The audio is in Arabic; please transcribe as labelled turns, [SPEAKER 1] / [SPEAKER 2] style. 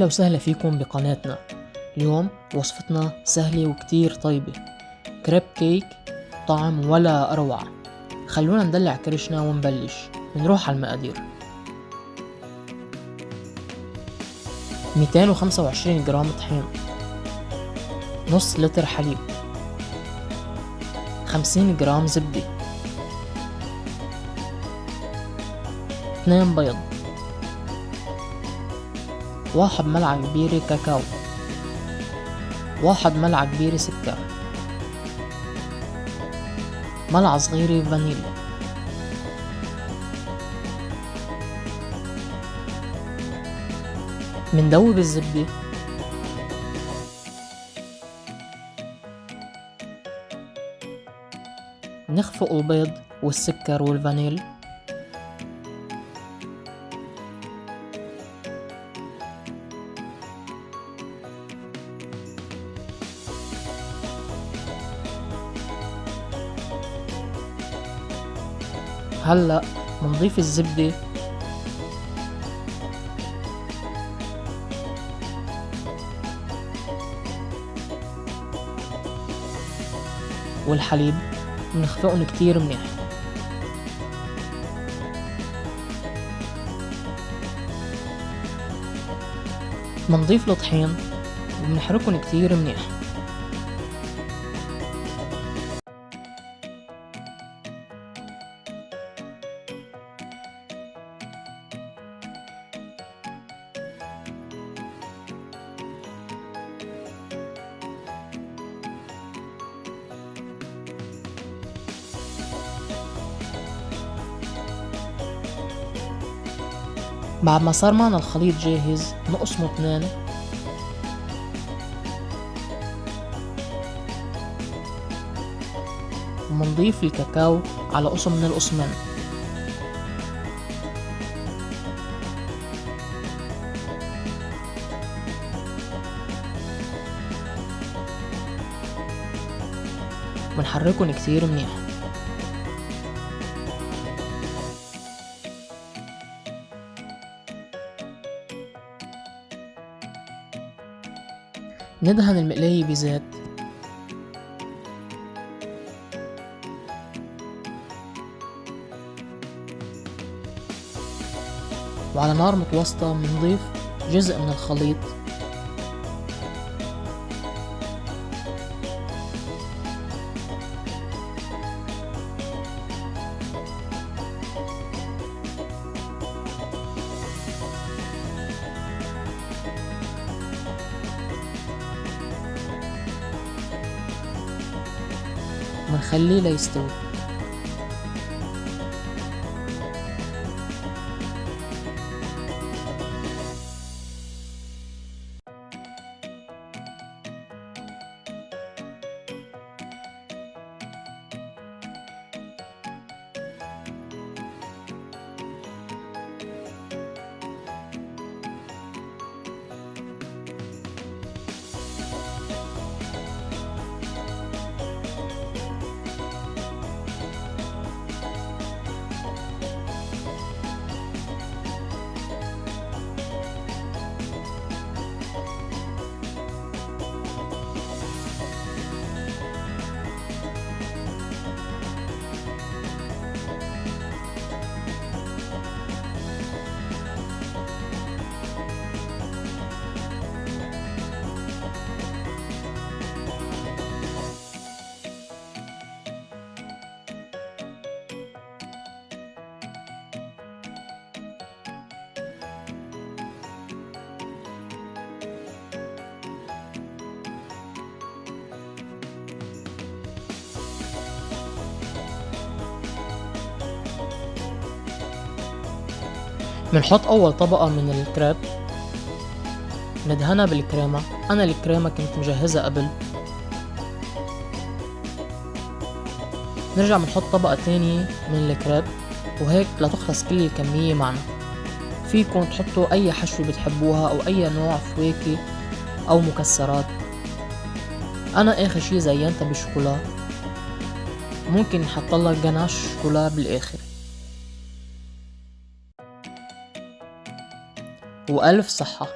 [SPEAKER 1] أهلا وسهلا فيكم بقناتنا. اليوم وصفتنا سهلة وكتير طيبة، كريب كيك طعم ولا أروع. خلونا ندلع كرشنا ونبلش. بنروح على المقادير: 225 جرام طحين، نص لتر حليب، 50 جرام زبدة، 2 بيض، 1 ملعقة كبيرة كاكاو، 1 ملعقة كبيرة سكر، ملعقة صغيرة فانيليا. مندوب الزبدة، نخفق البيض والسكر والفانيل، هلأ منضيف الزبدة والحليب ونخفقهم كتير منيح. منضيف الطحين وبنحركهم كتير منيح. بعد ما صار معنا الخليط جاهز نقسمه 2 ومنضيف الكاكاو على قسم من القسمين. ونحركهم كتير منيح. ندهن المقلاية بزيت، وعلى نار متوسطة بنضيف جزء من الخليط ونخليه ليستوي. بنحط أول طبقة من الكريب، ندهنها بالكريمة. أنا الكريمة كنت مجهزها قبل. نرجع بنحط طبقة تانية من الكريب، وهيك لتخلص كل الكمية معنا. فيكن تحطوا أي حشوة بتحبوها أو أي نوع فواكه أو مكسرات. أنا آخر شي زينتها بالشوكولا، ممكن نحطلها جناش شوكولا بالآخر. وألف صحة.